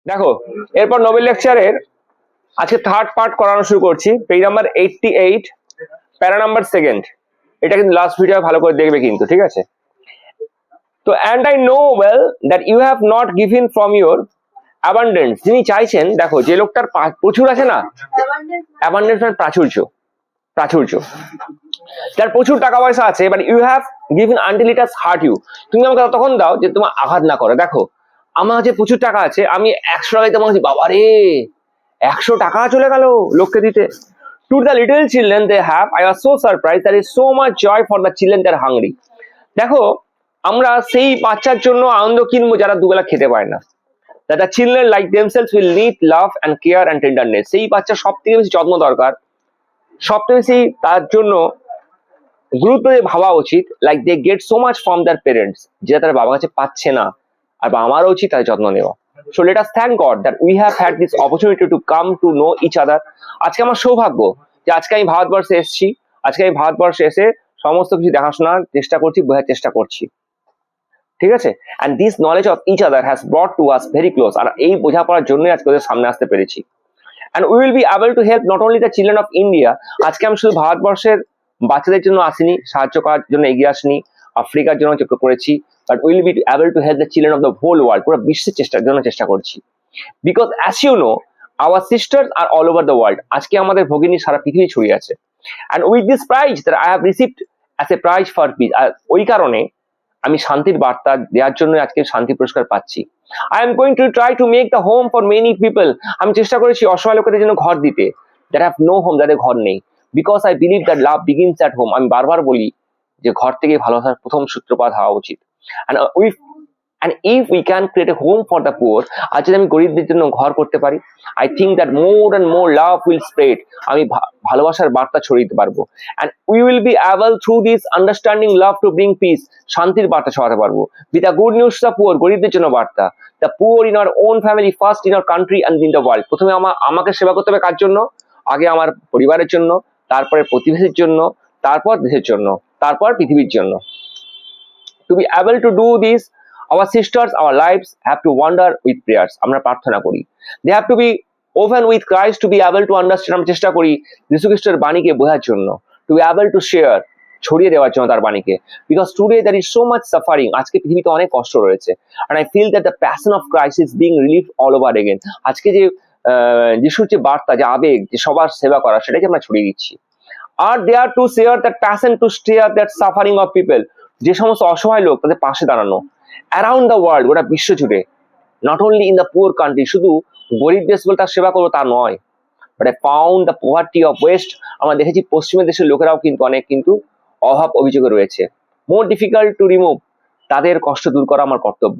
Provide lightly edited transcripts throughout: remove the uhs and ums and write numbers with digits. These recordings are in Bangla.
দেখো, এরপর নোবেল লেকচারের আজকে থার্ড পার্ট করানো শুরু করছি। পেজ নাম্বার 88, প্যারা নাম্বার 2। এটা কিন্তু লাস্ট ভিডিও ভালো করে দেখবে কিন্তু, ঠিক আছে? তো and I know well that you have not given from your abundance. যিনি চাইছেন, দেখো যে লোকটার প্রচুর আছে না, অ্যাবান্ডেন্স মানে প্রাচুর্য, প্রাচুর্য, যার প্রচুর টাকা পয়সা আছে, but you have given until it has hurt you. তুমি আমাকে তখন দাও যে তোমার আঘাত না করে। দেখো, আমার কাছে প্রচুর টাকা আছে, আমি 100 টাকায় তোমাকে বলছি, বাবা রে 100 টাকা চলে গেল লোককে দিতে। To the little children they have, I was so surprise, there is so much joy for the children they're hungry. দেখো, আমরা সেই বাচ্চার জন্য আনন্দ কিনবো যারা দুবেলা খেতে পায় না। that the children like themselves will need love and care and tenderness. সেই বাচ্চা সব থেকে বেশি যত্ন দরকার, সব থেকে বেশি তার জন্য গুরুত্ব দিয়ে ভাবা উচিত, like they get so much from their parents, যেটা তার বাবার কাছে পাচ্ছে না। আর আমারও উচিত তার যত্ন নেওয়া। So let us thank God that we have had this opportunity to come to know each other. আজকে আমার সৌভাগ্য যে আজকে আমি ভারতবর্ষে এসেছি, আজকে আমি ভারতবর্ষে এসে সমস্ত কিছু দেখাশোনার চেষ্টা করছি, বোঝার চেষ্টা করছি, ঠিক আছে? And this knowledge of each other has brought to us very close. আর এই বোঝাপড়ার জন্যই আজকে ওদের সামনে আসতে পেরেছি। And we will be able to help not only the children of India. আজকে আমি শুধু ভারতবর্ষের বাচ্চাদের জন্য আসিনি, সাহায্য করার জন্য এগিয়ে আসিনি, আফ্রিকার জন্য চেষ্টা করেছি, but will be able to help the children of the whole world. পুরো বিশ্বের জন্য চেষ্টা করছি। Because as you know, our sisters are all over the world. আজকে আমাদের ভগিনী সারা পৃথিবী ছড়িয়ে আছে। And with this prize that I have received as a prize for peace, আর ওই কারণে আমি শান্তির বার্তা দেওয়ার জন্য আজকে শান্তি পুরস্কার পাচ্ছি। I am going to try to make the home for many people. আমি চেষ্টা করেছি অসহায় লোকেদের জন্য ঘর দিতে, দ্যাট হ্যাভ নো হোম, যাদের ঘর নেই। Because I believe that love begins at home. আমি বারবার বলি যে ঘর থেকে ভালোবাসার প্রথম সূত্রপাত হওয়া উচিত। And if we can create a home for the poor, আর যদি আমি গরিবদের জন্য ঘর করতে পারি, I think that more and more love will spread. আমি ভালোবাসার বার্তা ছড়িয়ে দিতে পারবো। And we will be able through this understanding love to bring peace. শান্তির বার্তা ছড়াতে পারবো। With the good news to the poor, গরিবদের জন্য বার্তা। The poor in our own family, first in our country and in the world. প্রথমে আমাকে সেবা করতে হবে কার জন্য? আগে আমার পরিবারের জন্য, তারপরে প্রতিবেশীর জন্য, তারপর দেশের জন্য, তারপর পৃথিবীর জন্য। To be able to do this, our sisters, our lives have to wander with prayers. আমরা প্রার্থনা করি। They have to be open with Christ to be able to understand. আমরা চেষ্টা করি যীশু খ্রিস্টের বাণীকে বোঝার জন্য, to be able to share, ছড়িয়ে দেওয়ার জন্য তার বাণীকে। Because today there is so much suffering. আজকে পৃথিবীতে অনেক কষ্ট রয়েছে। And I feel that the passion of Christ is being relieved all over again. আজকে যে যিশুর যে বার্তা, যে আবেগ, যে সবার সেবা করা, সেটাকে আমরা ছড়িয়ে দিচ্ছি। Are there to share that passion to share that suffering of people? যে সমস্ত অসহায় লোক, তাদের পাশে দাঁড়ানো অ্যারাউন্ড দ্য ওয়ার্ল্ড, গোটা বিশ্ব জুড়ে। Not only in the poor country, শুধু গরিব দেশ বলে তার সেবা করবো তা নয়, but I found the poverty of West. আমরা দেখেছি পশ্চিমের দেশের লোকেরাও কিন্তু অনেক অভাব অভিযোগে রয়েছে। মোর ডিফিকাল্ট টু রিমুভ, তাদের কষ্ট দূর করা আমার কর্তব্য।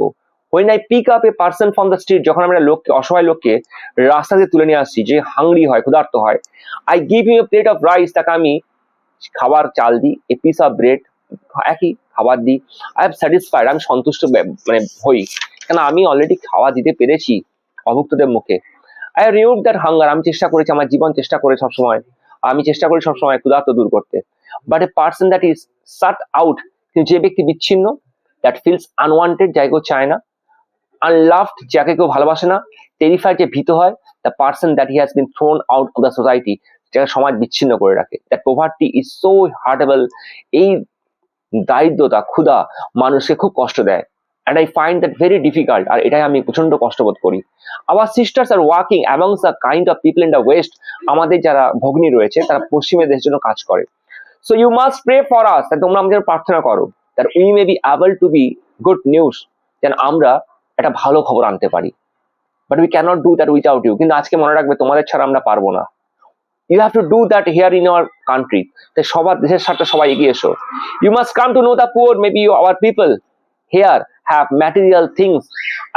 when I pick up a person from the street, যখন আমরা লোককে, অসহায় লোককে রাস্তা দিয়ে তুলে নিয়ে আসছি, যে হাংরি হয়, ক্ষুধার্ত হয়, I give him a plate of rice, তাকে আমি খাবার চাল দিই, a piece of bread, একই খাবার দিই। আই হ্যাভ স্যাটিসফাইড, আমি সন্তুষ্ট মানে হই, কেন আমি অলরেডি খাওয়া দিতে পেরেছি অভুক্তদের মুখে। I have remove that hunger, আমি চেষ্টা করেছি, আমার জীবন চেষ্টা করে সবসময়, আমি চেষ্টা করি সবসময় ক্ষুধার্ত দূর করতে। But a person that is shut out, যে ব্যক্তি বিচ্ছিন্ন, দ্যাট ফিলস আনওয়ান্টেড, যাকে কেউ চায় না, আনলাভড, যাকে কেউ ভালোবাসে না, টেরিফাইড, যে ভীত হয়, the person that he has been thrown out of the society, যাকে সমাজ বিচ্ছিন্ন করে রাখে। That poverty is so hurtable. এই দারিদ্রতা, ক্ষুধা মানুষকে খুব কষ্ট দেয়। And I find that very difficult, আর এটাই আমি প্রচন্ড কষ্টবোধ করি। Our sisters are working amongst the kind of people in the west, আমাদের যারা ভগ্নী রয়েছে তারা পশ্চিমের দেশের জন্য কাজ করে। So you must pray for us, তোমরা আমাদের প্রার্থনা করো, that we may be able to be good news, যেন আমরা একটা ভালো খবর আনতে পারি। But we cannot do that without you. কিন্তু আজকে মনে রাখবে, তোমাদের ছাড়া আমরা পারবো না। You have to do that here in our country. তাই সবার দেশের সাথে সবাই এগিয়ে এসো। You must come to know the poor, maybe our people here have material things.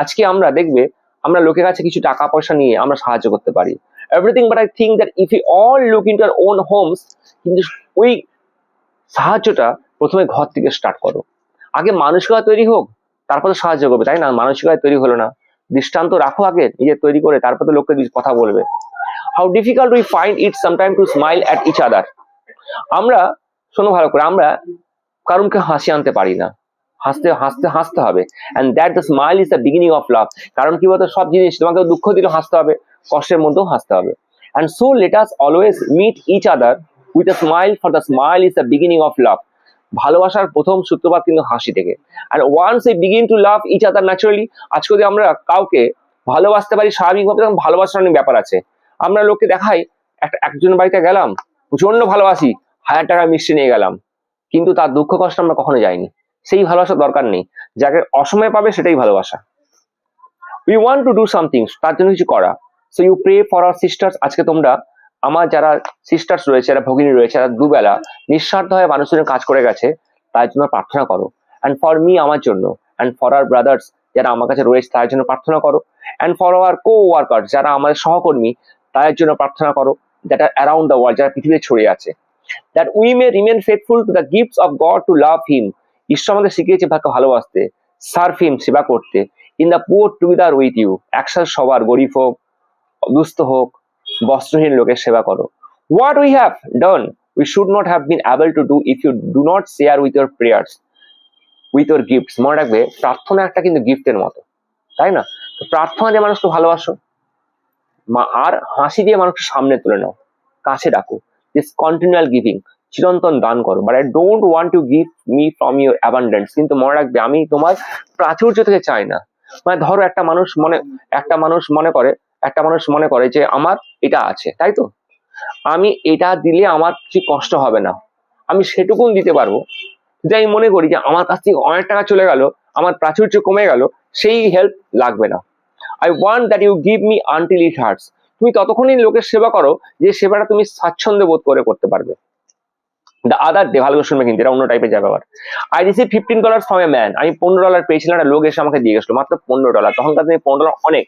আজকে আমরা দেখবে, আমরা লোকের কাছে কিছু টাকা পয়সা নিয়ে আমরা সাহায্য করতে পারি, everything, but I think that if we all look into our own homes, কিন্তু ওই সাহায্যটা প্রথমে ঘর থেকে স্টার্ট করো। আগে মানসিকতা তৈরি হোক, তারপর তো সাহায্য করবে, তাই না? মানসিকতা তৈরি হলো না, দৃষ্টান্ত রাখো আগে নিজে তৈরি করে, তারপর তো লোককে কথা বলবে। How difficult we find it sometimes to smile at each other. আমরা, শোনো ভালো করে, আমরা কারুকে হাসি আনতে পারি না। হাসতে হাসতে হাসতে হবে, and that the smile is the beginning of লাভ। কারণ কি বলতো, সব জিনিস তোমাকে দুঃখ দিলে হাসতে হবে, কষ্টের মধ্যেও হাসতে হবে। And so let us always meet each other with a smile, for the smile is the beginning of love. ভালোবাসার প্রথম সূত্রপাত কিন্তু হাসি থেকে। And once we begin to love each other naturally, আজকে যদি আমরা কাউকে ভালোবাসতে পারি স্বাভাবিকভাবে, তখন ভালোবাসার অনেক ব্যাপার আছে। আমরা লোককে দেখাই, একজনের বাড়িতে গেলাম, প্রচন্ড ভালোবাসি, 1000 টাকা মিষ্টি নিয়ে গেলাম, কিন্তু তার দুঃখ কষ্ট আমরা কখনো যাইনি। সেই ভালোবাসার দরকার নেই, যাকে অসময়ে পাবে সেটাই ভালোবাসা। We want to do something, তার জন্য কিছু করা। So you pray for our sisters, আজকে তোমরা আমার যারা সিস্টার্স রয়েছে, যারা ভগিনী রয়েছে, যারা দুবেলা নিঃস্বার্থভাবে মানুষের কাজ করে গেছে, তার জন্য প্রার্থনা করো। অ্যান্ড ফর মি, আমার জন্য। অ্যান্ড ফর আওয়ার ব্রাদার্স, যারা আমার কাছে রয়েছে তার জন্য প্রার্থনা করো। And for our coworker, যারা আমাদের সহকর্মী, তাদের জন্য প্রার্থনা করো, that are around the world, যারা পৃথিবীতে ছড়িয়ে আছে। That we may remain faithful to the gifts of God, to love him, ঈশ্বর আমাদের শিখিয়েছে তাকে ভালোবাসতে, সার্ভ হিম, সেবা করতে, in the poor together with you, একসাথে সবার, গরিব হোক, দুস্থ হোক, বস্ত্রহীন লোকের সেবা করো। What we have done, we should not have been able to do if you do not share with your prayers, with your gifts. মনে রাখবে, প্রার্থনা একটা কিন্তু গিফটের মতো, তাই না? তো প্রার্থনা দিয়ে মানুষকে ভালোবাসো, আর হাসি দিয়ে মানুষকে সামনে তুলে নাও, কাছে ডাকো। দিস কন্টিনিউয়াল গিভিং, চিরন্তন দান করো। But I don't want to give me from your abundance, কিন্তু মনে রাখবে, আমি তোমার প্রাচুর্য থেকে চাই না। মানে ধরো একটা মানুষ মনে করে যে আমার এটা আছে, তাই তো, আমি এটা দিলে আমার কিছু কষ্ট হবে না, আমি সেটুকুন দিতে পারবো। যদি আমি মনে করি যে আমার কাছ থেকে অনেক টাকা চলে গেল, আমার প্রাচুর্য কমে গেল, সেই হেল্প লাগবে না। I want that you give me until it hurts, তুমি ততক্ষণই লোকের সেবা করো যে সেবাটা তুমি স্বাচ্ছন্দ্য বোধ করে করতে পারবে। দ্য আদার ডে, ভালো করে শুনবে কিন্তু, এটা অন্য টাইপের যাবে আবার। I receive $15 from a man, আমি $15 পেয়েছিলাম, একটা লোক এসে আমাকে দিয়ে গেছিল, মাত্র $15। তখনকার দিনে $15 অনেক।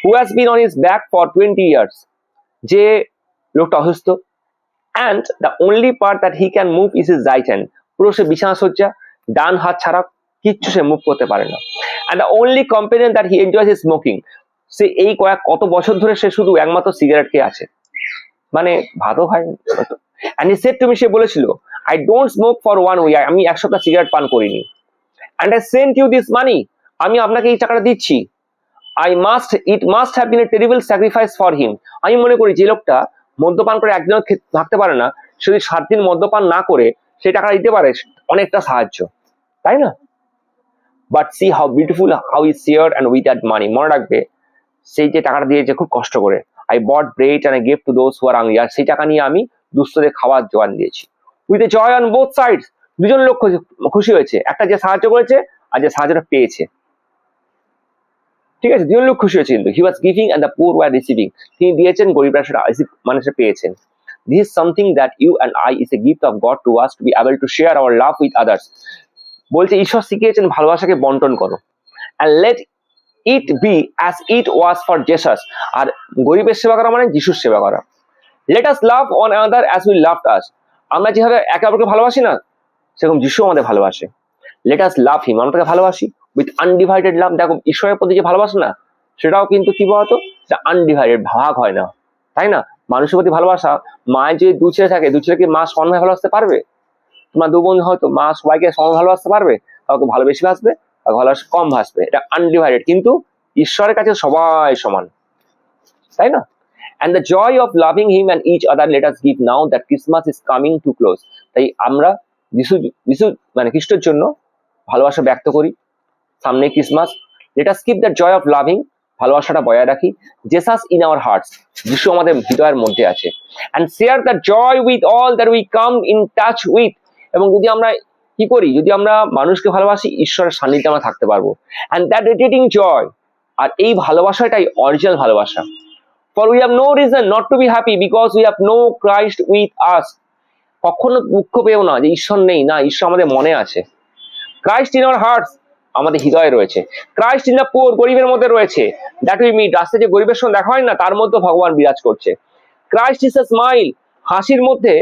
Who has been on his back for 20 years, যে লোকটা অসুস্থ, and the only part that he can move is his right hand, পুরো সে বিছানা সজ্জা, ডান হাত ছাড়া কিচ্ছু সে মুভ করতে পারে না। And the only companion that he enjoys is smoking, সে এই কত বছর ধরে সে শুধু একমাত্র সিগারেট খেয়ে আছে, মানে ভাতও খায়। And he said to me, সে বলেছিল, I don't smoke for 1 week, আমি 1 সপ্তাহ সিগারেট পান করিনি। And I sent you this money, আমি আপনাকে এই টাকাটা দিচ্ছি। It must have been a terrible sacrifice for him, আমি মনে করি যে লোকটা মদ্যপান করে একদিন থাকতে পারে না, সে যদি 7 দিন মদ্যপান না করে সেই টাকা দিতে পারে, অনেকটা সাহায্য, তাই না? But see how beautiful how is share and with that money, মনে রাখবে, সেই যে টাকাটা দিয়েছে খুব কষ্ট করে। I bought bread and I give to those who are hungry, আর সেই টাকা নিয়ে আমি দুস্থদের খাবার জোগান দিয়েছি। With a joy on both sides, দুজন লোক খুশি হয়েছে, একটা যে সাহায্য করেছে আর যে সাহায্যটা পেয়েছে, ঠিক আছে, দুজন লোক খুশি হয়েছে। কিন্তু he was giving and the poor were receiving, তিনি দিয়েছেন, গরিবরা সেটা মানে সে পেয়েছেন। This is something that you and I is a gift of God to us, to be able to share our love with others. বলছে ঈশ্বর শিখিয়েছেন ভালোবাসাকে বন্টন করো, and let it be as it was for Jesus, আর গরিবের সেবা করা মানে যিশুর সেবা করা। Let us love one another as we loved আস, আমরা যেভাবে একে অপরকে ভালোবাসি না, সেরকম যিশু আমাদের ভালোবাসে। লেট আস লাভ হিম, আমরা তাকে ভালোবাসি উইথ আনডিভাইডেড লাভ। দেখো, ঈশ্বরের প্রতি যে ভালোবাসা না, সেটাও কিন্তু কি বলতো, সেটা আনডিভাইডেড, ভাগ হয় না, তাই না? মানুষের প্রতি ভালোবাসা, মায়ের যদি 2 ছেলে থাকে, 2 ছেলেকে মা সমান ভালোবাসতে পারবে? তোমার 2 বোন হয়তো, মা সবাইকে সমান ভালোবাসতে পারবে? কাউকে ভালো বেশি ভাসবে, আর ভালোবাসা কম ভাসবে, এটা আনডিভাইডেড। কিন্তু ঈশ্বরের কাছে সবাই সমান, তাই না? And the joy of loving him and each other let us give now that Christmas is coming to close. তাই আমরা যিশু মানে খ্রিস্টের জন্য ভালোবাসা ব্যক্ত করি, সামনে Christmas. Let us keep the joy of loving, ভালোবাসাটা বজায় রাখি। জেসাস ইন আওয়ার হার্টস, যিশু আমাদের হৃদয়ের মধ্যে আছে। And share the joy with all that we come in touch with, এবং যদি আমরা কি করি, যদি আমরা মানুষকে ভালোবাসি, ঈশ্বরের সান্নিধ্যে আমরা থাকতে পারবো। অ্যান্ড দ্যাট রেডিয়েটিং জয়, আর এই ভালোবাসাটাই অরিজিনাল ভালোবাসা। For we have no reason not to be happy because we have no Christ with us. কখনো দুঃখ পেও না যে ঈশ্বর নেই, না, ঈশ্বর আমাদের মনে আছে। Christ in our hearts, আমাদের হৃদয়ে রয়েছে। Christ in the poor, গরিবের মধ্যে রয়েছে। That we meet, রাস্তায় যে গরিবের সঙ্গে দেখা হয় না, তার মধ্যে ভগবান বিরাজ করছে। Christ is a smile, হাসির মধ্যে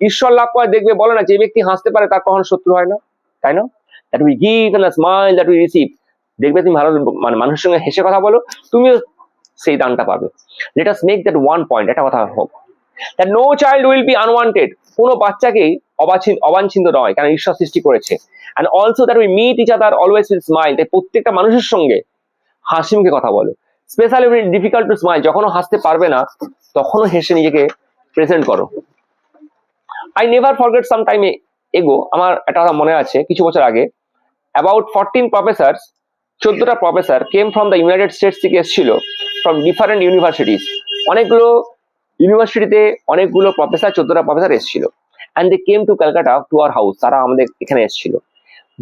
ঈশ্বর লাভ করে। দেখবে, বলে না, যে ব্যক্তি হাসতে পারে তার কখনো শত্রু হয় না, তাই না? That we give and a smile that we receive, দেখবে তুমি ভালো মানে মানুষের সঙ্গে হেসে কথা বলো, তুমিও সেই দানটা পাবে। Let us make that one point, একটা কথা হোক, that no child will be unwanted, কোনো বাচ্চাকেই অবাঞ্ছিত নয়, কারণ ঈশ্বর সৃষ্টি করেছে। And also that we meet each other always with smile, তাই প্রত্যেকটা মানুষের সঙ্গে হাসি মুখে কথা বলো। স্পেশালি ডিফিকাল্ট টু স্মাইল, যখনও হাসতে পারবে না তখনও হেসে নিজেকে প্রেজেন্ট করো। I never forget some time ago, আমার একটা কথা মনে আছে কিছু বছর আগে, অ্যাবাউট 14 প্রফেসর, 14টা professor came from the United States থেকে এসেছিল, ফ্রম ডিফারেন্ট ইউনিভার্সিটিস, অনেকগুলো ইউনিভার্সিটিতে অনেকগুলো প্রফেসর, 14টা প্রফেসর এসেছিল। And they came to Calcutta to our house, তারা আমাদের এখানে এসেছিল।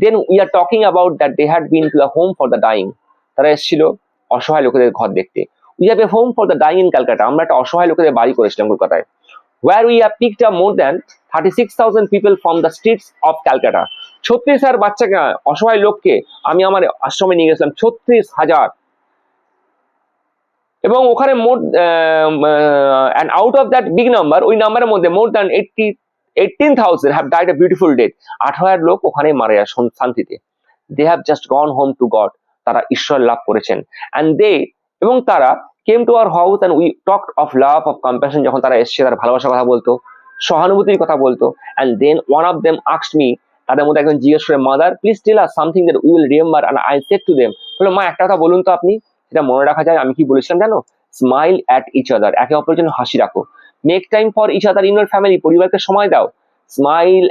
Then we are talking about that they had been to the home for the dying, তারা এসেছিল অসহায় লোকেদের ঘর দেখতে। We have a home for the dying in Calcutta, আমরা একটা অসহায় লোকেদের বাড়ি করেছিলাম কলকাতায়। where we have picked up more than 36,000 people from the streets of Calcutta. 36,000 বাচ্চাকে, অসহায় লোককে আমি আমার আশ্রমে নিয়ে গেছিলাম, 36,000। এবং ওখানে মোর and out of that big number, ওই নাম্বারের মধ্যে more than 18,000 have died a beautiful death, 18,000 লোক ওখানে মারা যায় শান্তিতে। they have just gone home to God, তারা ঈশ্বর লাভ করেছেন। and they, এবং তারা came to our house and we talked of love, of compassion, যখন তারা এসছে তারা ভালোবাসার কথা বলতো, সহানুভূতির কথা বলতো। and then one of them asked me, তাদের মধ্যে একজন জিজ্ঞেস করে, mother please tell us something that we will remember. and I said to them, বললো মা একটা কথা বলুন তো আপনি, সেটা মনে রাখা যায়। আমি কি বলেছিলাম জানো? স্মাইল অ্যাট ইচ আদার, একে অপরের জন্য হাসি রাখো। Make time for each other in your family, পরিবারকে সময় দাও। স্মাইল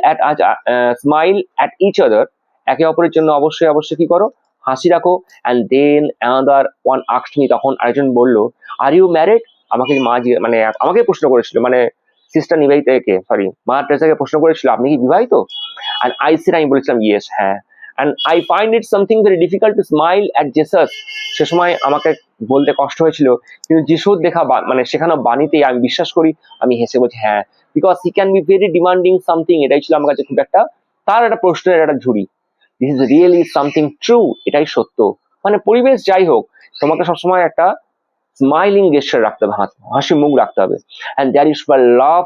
অ্যাট ইচ আদার, একে অপরের জন্য অবশ্যই অবশ্যই কি করো? হাসি রাখো। And then another one asked me, তখন আরেকজন বললো, আর ইউ ম্যারিড? আমাকে মা মানে আমাকে প্রশ্ন করেছিল, মানে সিস্টার নিবেদিতাকে, সরি মা টেরেসাকে প্রশ্ন করেছিল, আপনি কি বিবাহিত? অ্যান্ড আই সেড, আমি বলেছিলাম ইয়েস, হ্যাঁ। And I find it something very difficult to smile at Jesus, সে সময় আমাকে বলতে কষ্ট হয়েছিল, কিন্তু যিশুর দেখা মানে সেখানে বাণীতে আমি বিশ্বাস করি, আমি হেসে বলছি হ্যাঁ, because he can be very demanding something, এটাই ছিল আমার কাছে খুব একটা, তার একটা প্রশ্নের একটা ঝুড়ি। This is really something true, এটাই সত্য। মানে পরিবেশ যাই হোক, তোমাকে সবসময় একটা স্মাইলিং গেস্টার রাখতে হবে, হাসি মুখ রাখতে হবে। And that is where love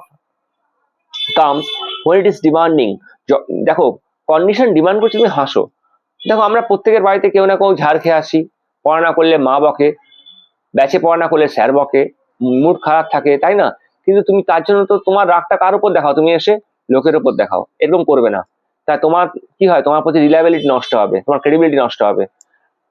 comes when it is demanding, দেখো কন্ডিশন ডিমান্ড করছে তুমি হাসো। দেখো আমরা প্রত্যেকের বাড়িতে কেউ না কেউ ঝাড় খেয়ে আসি, পড়া না করলে মা বকে, ব্যাচে পড়া না করলে স্যার বকে, মুড খারাপ থাকে, তাই না? কিন্তু তুমি তার জন্য তো তোমার রাগটা কার উপর দেখাও? তুমি এসে লোকের উপর দেখাও, এরকম করবে না। তাই তোমার কি হয়, তোমার প্রতি রিলায়েবিলিটি নষ্ট হবে, তোমার ক্রেডিবিলিটি নষ্ট হবে।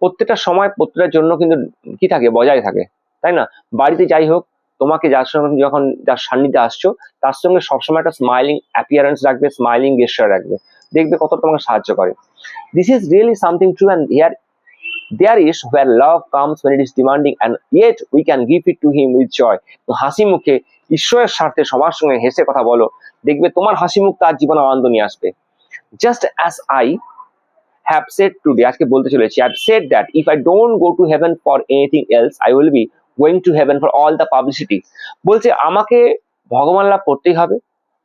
প্রত্যেকটা সময় প্রত্যেকটার জন্য কিন্তু কি থাকে, বজায় থাকে, তাই না? বাড়িতে যাই হোক, তোমাকে যার সঙ্গে যখন যার সান্নিধ্যে আসছো তার সঙ্গে সবসময় একটা স্মাইলিং অ্যাপিয়ারেন্স রাখবে, স্মাইলিং গেস্টার রাখবে, দেখবে কত তোমাকে সাহায্য করে। This is really something true, and there is where love comes when it is demanding, and yet we can give it to him with joy. হাসি মুখে ঈশ্বরের স্বার্থে সবার সঙ্গে হেসে কথা বলো, দেখবে তোমার হাসি মুখ তার জীবনে আনন্দ নিয়ে আসবে। Just as I have said today, আজকে বলতে চলেছি, I have said that if I don't go to heaven for anything else, I will be going to heaven for all the publicity. বলছে আমাকে ভগবান লাভ করতেই হবে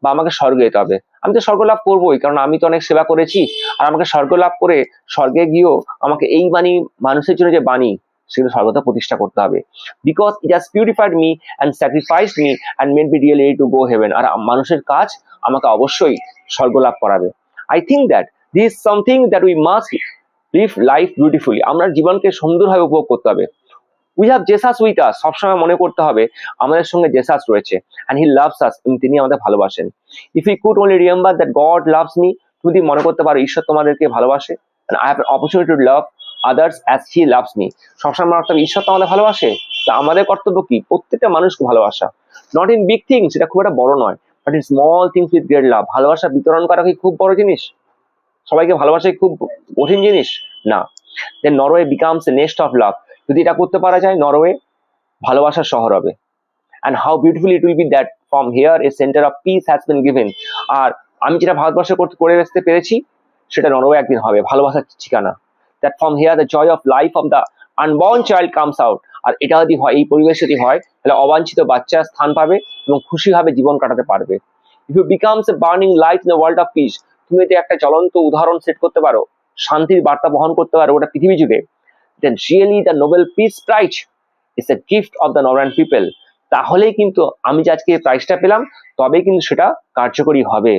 বা আমাকে স্বর্গে যেতে হবে। আমি তো স্বর্গ লাভ করবোই, কারণ আমি তো অনেক সেবা করেছি। আর আমাকে স্বর্গ লাভ করে স্বর্গে গিয়েও আমাকে এই বাণী, মানুষের জন্য যে বাণী, সেগুলো সর্বদা প্রতিষ্ঠা করতে হবে। Because it has purified me and sacrificed me and made me really to go heaven. আর মানুষের কাজ আমাকে অবশ্যই স্বর্গ লাভ করাবে। I think that this is something that we must live life beautifully. আমরা জীবনকে সুন্দরভাবে উপভোগ করতে হবে। We have Jesus with us, সবসময় মনে করতে হবে আমাদের সঙ্গে জেসাস রয়েছে, অ্যান্ড হি লাভস আস, এবং তিনি আমাদের ভালোবাসেন। If you could only remember that God loves me, তুমি যদি মনে করতে পারো ঈশ্বর তোমাদেরকে ভালোবাসে, and I have an opportunity to love others as he loves me, সবসময় মনে রাখতে হবে ঈশ্বর তো আমাদের ভালোবাসে, তা আমাদের কর্তব্য কি? প্রত্যেকটা মানুষকে ভালোবাসা। নট ইন বিগ থিংস, সেটা খুব একটা বড় নয়, but in small things with great love. ভালোবাসা বিতরণ করা কি খুব বড় জিনিস? সবাইকে ভালোবাসা খুব কঠিন জিনিস না। Then Norway becomes a nest of love, যদি এটা করতে পারা যায়, নরওয়ে ভালোবাসার শহর হবে। And how beautiful it will be that from here a centre of peace has been given. আর আমি যেটা ভারতবর্ষে করে আসতে পেরেছি, সেটা নরওয়ে একদিন হবে, ভালোবাসার ঠিকানা। That from here the joy of life of the unborn child comes out. আর এটা যদি হয়, এই পরিবেশ যদি হয়, তাহলে অবাঞ্ছিত বাচ্চা স্থান পাবে এবং খুশিভাবে জীবন কাটাতে পারবে। If you becomes a burning light in the world of peace, তুমি যদি একটা জ্বলন্ত উদাহরণ সেট করতে পারো, শান্তির বার্তা বহন করতে পারো ওটা পৃথিবী জুড়ে, then really the Nobel Peace Prize is a gift of the Northern people. তাহলেই কিন্তু আমি যে আজকে প্রাইজটা পেলাম, তবেই কিন্তু সেটা কার্যকরী হবে।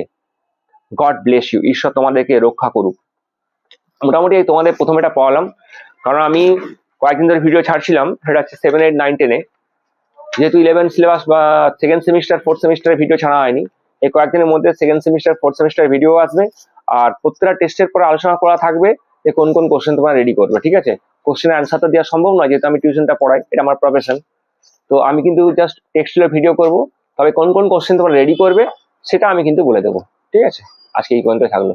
গড ব্লেস ইউ, ঈশ্বর তোমাদেরকে রক্ষা করুক। মোটামুটি তোমাদের প্রথমে এটা পড়ালাম, কারণ আমি কয়েকদিন ধরে ভিডিও ছাড়ছিলাম, সেটা হচ্ছে 7, 8, 9, 10-এ, যেহেতু 11 সিলেবাস বা সেকেন্ড সেমিস্টার ফোর্থ সেমিস্টারের ভিডিও ছাড়া হয়নি, এই কয়েকদিনের মধ্যে সেকেন্ড সেমিস্টার ফোর্থ সেমিস্টারের ভিডিও আসবে। আর প্রত্যেকটা টেস্টের পরে আলোচনা করা থাকবে যে কোন কোন কোশ্চেন তোমরা রেডি করবে, ঠিক আছে? কোশ্চেনের অ্যান্সার তো দেওয়া সম্ভব নয়, যেহেতু আমি টিউশনটা পড়াই, এটা আমার প্রফেশন। তো আমি কিন্তু জাস্ট টেক্সটুয়াল ভিডিও করব, তবে কোন কোন কোশ্চেন তোমরা রেডি করবে সেটা আমি কিন্তু বলে দেবো, ঠিক আছে? আজকে এই পর্যন্ত থাকলো।